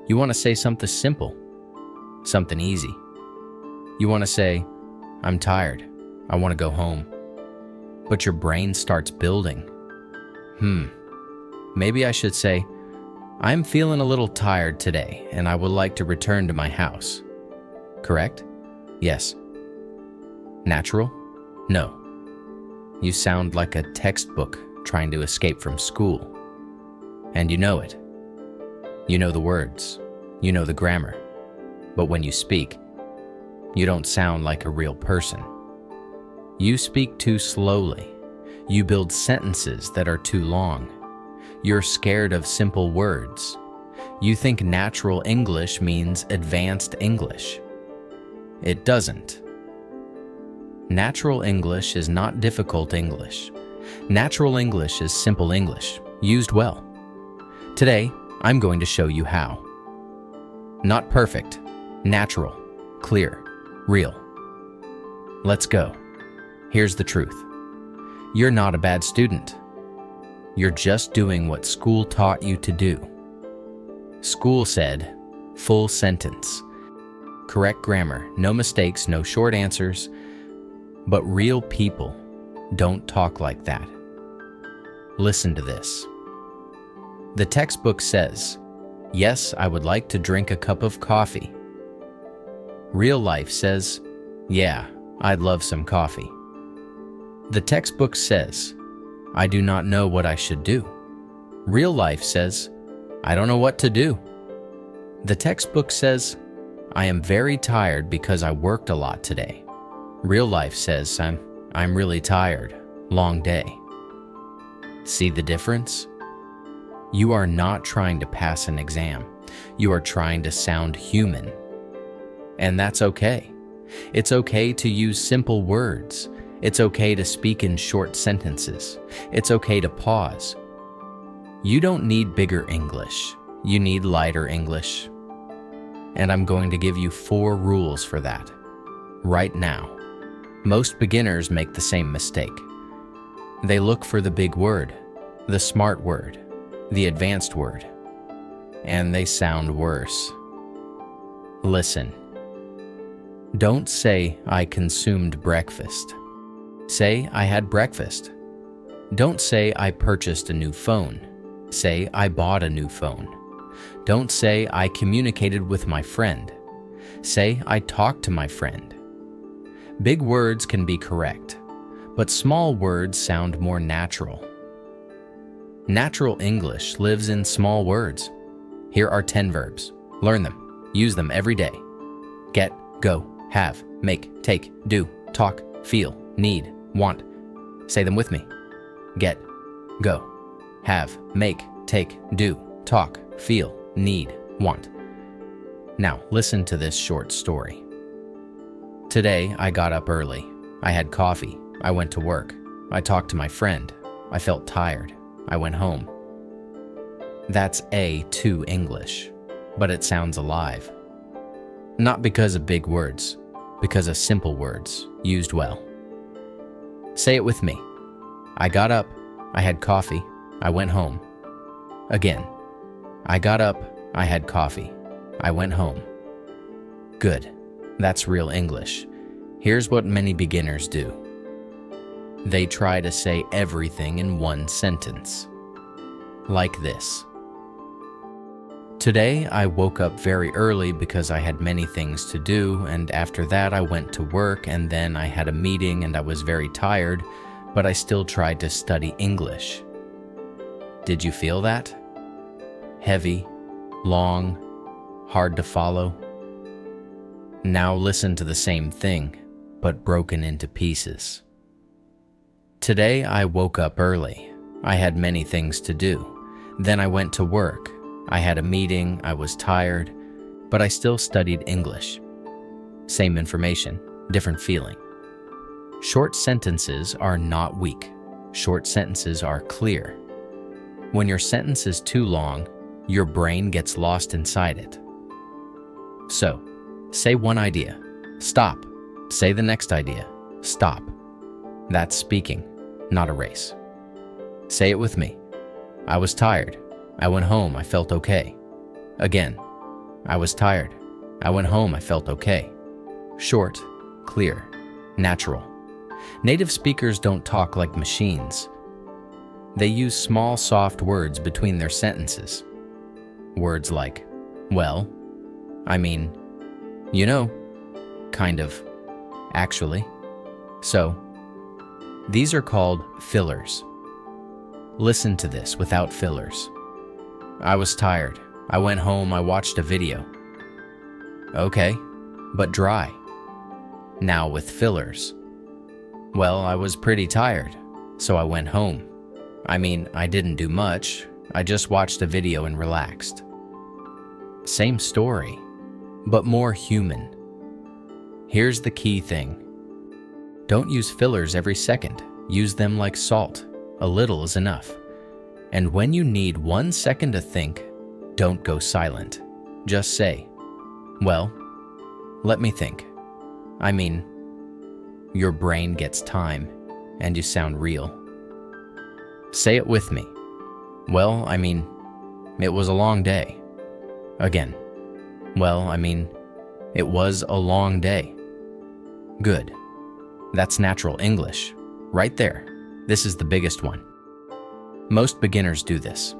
You want to say something simple, something easy. You want to say, I'm tired, I want to go home. But your brain starts building. Maybe I should say, I'm feeling a little tired today and I would like to return to my house. Correct? Yes. Natural? No. You sound like a textbook trying to escape from school. And you know it. You know the words. You know the grammar. But when you speak, you don't sound like a real person. You speak too slowly. You build sentences that are too long. You're scared of simple words. You think natural English means advanced English. It doesn't. Natural English is not difficult English. Natural English is simple English, used well. Today, I'm going to show you how. Not perfect, natural, clear, real. Let's go. Here's the truth. You're not a bad student. You're just doing what school taught you to do. School said, full sentence. Correct grammar, no mistakes, no short answers. But real people don't talk like that. Listen to this. The textbook says, yes, I would like to drink a cup of coffee. Real life says, yeah, I'd love some coffee. The textbook says, I do not know what I should do. Real life says, I don't know what to do. The textbook says, I am very tired because I worked a lot today. Real life says, I'm really tired. Long day. See the difference? You are not trying to pass an exam. You are trying to sound human. And that's okay. It's okay to use simple words. It's okay to speak in short sentences. It's okay to pause. You don't need bigger English. You need lighter English. And I'm going to give you 4 rules for that. Right now. Most beginners make the same mistake. They look for the big word, the smart word, the advanced word, and they sound worse. Listen. Don't say, I consumed breakfast. Say, I had breakfast. Don't say, I purchased a new phone. Say, I bought a new phone. Don't say, I communicated with my friend. Say, I talked to my friend. Big words can be correct, but small words sound more natural. Natural English lives in small words. Here are 10 verbs. Learn them. Use them every day. Get, go, have, make, take, do, talk, feel, need, want. Say them with me. Get, go, have, make, take, do, talk, feel, need, want. Now, listen to this short story. Today, I got up early. I had coffee. I went to work. I talked to my friend. I felt tired. I went home. That's A2 English, but it sounds alive. Not because of big words, because of simple words, used well. Say it with me. I got up. I had coffee. I went home. Again. I got up. I had coffee. I went home. Good. That's real English. Here's what many beginners do. They try to say everything in one sentence. Like this. Today, I woke up very early because I had many things to do, and after that I went to work, and then I had a meeting and I was very tired, but I still tried to study English. Did you feel that? Heavy, long, hard to follow? Now listen to the same thing, but broken into pieces. Today I woke up early. I had many things to do. Then I went to work. I had a meeting, I was tired, but I still studied English. Same information, different feeling. Short sentences are not weak. Short sentences are clear. When your sentence is too long, your brain gets lost inside it. So, say one idea. Stop. Say the next idea. Stop. That's speaking, not a race. Say it with me. I was tired. I went home. I felt okay. Again. I was tired. I went home. I felt okay. Short, clear, natural. Native speakers don't talk like machines. They use small, soft words between their sentences. Words like, well, I mean, you know, kind of, actually. So, these are called fillers. Listen to this without fillers. I was tired. I went home. I watched a video. Okay, but dry. Now with fillers. Well, I was pretty tired, so I went home. I mean, I didn't do much. I just watched a video and relaxed. Same story, but more human. Here's the key thing. Don't use fillers every second. Use them like salt. A little is enough. And when you need 1 second to think, don't go silent. Just say, well, let me think. I mean, your brain gets time, and you sound real. Say it with me. Well, I mean, it was a long day. Again. Well, I mean, it was a long day. Good. That's natural English. Right there. This is the biggest one. Most beginners do this.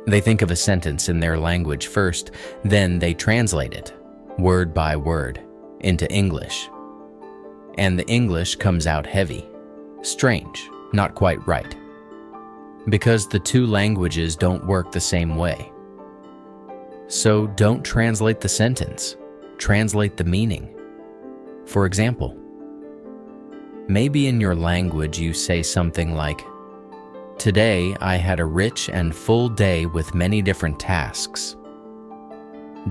They think of a sentence in their language first, then they translate it, word by word, into English. And the English comes out heavy, strange, not quite right. Because the two languages don't work the same way. So don't translate the sentence, translate the meaning. For example, maybe in your language you say something like, today I had a rich and full day with many different tasks.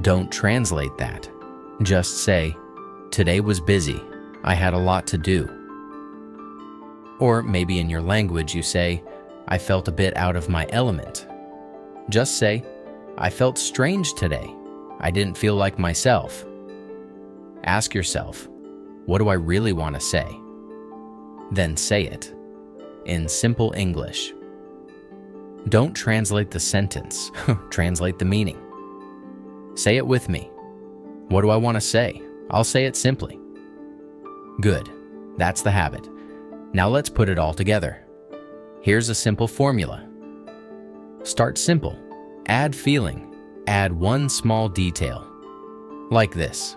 Don't translate that. Just say, today was busy. I had a lot to do. Or maybe in your language you say, I felt a bit out of my element. Just say, I felt strange today. I didn't feel like myself. Ask yourself, what do I really want to say? Then say it in simple English. Don't translate the sentence, translate the meaning. Say it with me. What do I want to say? I'll say it simply. Good, that's the habit. Now let's put it all together. Here's a simple formula. Start simple, add feeling, add one small detail. Like this.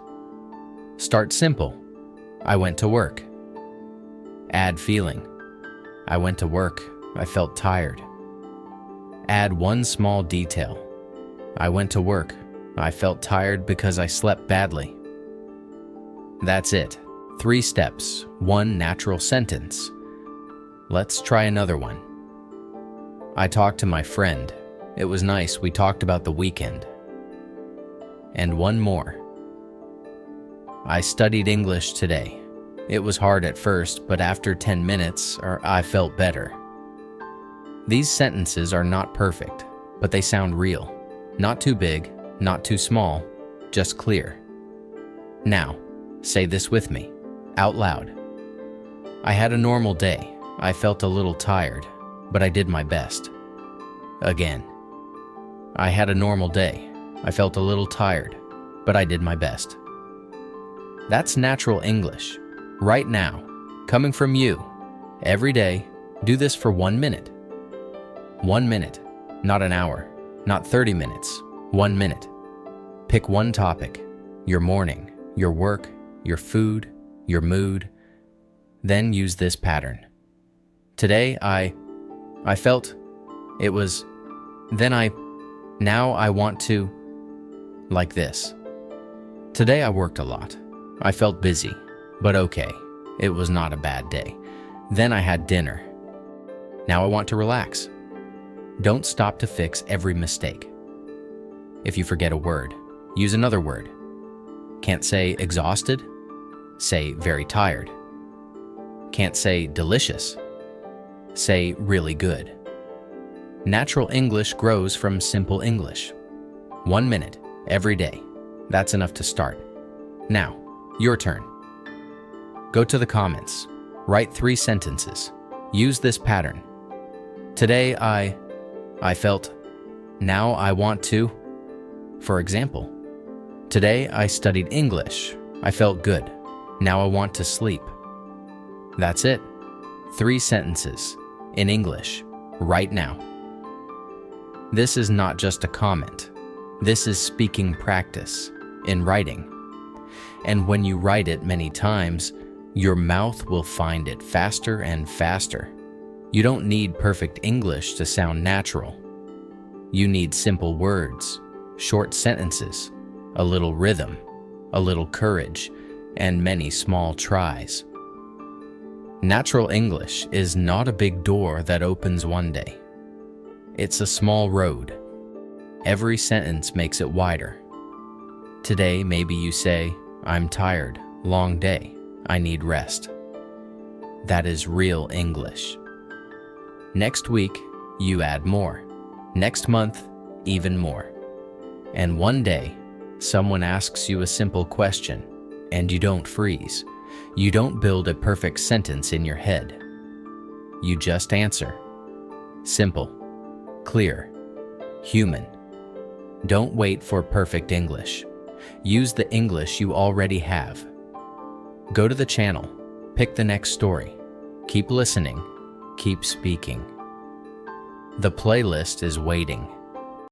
Start simple, I went to work. Add feeling, I went to work, I felt tired. Add one small detail. I went to work. I felt tired because I slept badly. That's it. 3 steps, 1 natural sentence. Let's try another one. I talked to my friend. It was nice. We talked about the weekend. And one more. I studied English today. It was hard at first, but after 10 minutes, I felt better. These sentences are not perfect, but they sound real. Not too big, not too small, just clear. Now, say this with me, out loud. I had a normal day. I felt a little tired, but I did my best. Again. I had a normal day. I felt a little tired, but I did my best. That's natural English. Right now, coming from you. Every day, do this for 1 minute. 1 minute, not an hour, not 30 minutes, 1 minute. Pick one topic, your morning, your work, your food, your mood. Then use this pattern. Today I felt, it was, now I want to, like this. Today I worked a lot. I felt busy, but okay, it was not a bad day. Then I had dinner. Now I want to relax. Don't stop to fix every mistake. If you forget a word, use another word. Can't say exhausted? Say very tired. Can't say delicious? Say really good. Natural English grows from simple English. 1 minute, every day. That's enough to start. Now, your turn. Go to the comments. Write 3 sentences. Use this pattern. Today I felt. Now I want to. For example, today I studied English. I felt good. Now I want to sleep. That's it. 3 sentences in English right now. This is not just a comment. This is speaking practice in writing. And when you write it many times, your mouth will find it faster and faster. You don't need perfect English to sound natural. You need simple words, short sentences, a little rhythm, a little courage, and many small tries. Natural English is not a big door that opens one day. It's a small road. Every sentence makes it wider. Today, maybe you say, "I'm tired, long day, I need rest." That is real English. Next week, you add more. Next month, even more. And one day, someone asks you a simple question, and you don't freeze. You don't build a perfect sentence in your head. You just answer. Simple, clear, human. Don't wait for perfect English. Use the English you already have. Go to the channel, pick the next story. Keep listening, keep speaking. The playlist is waiting.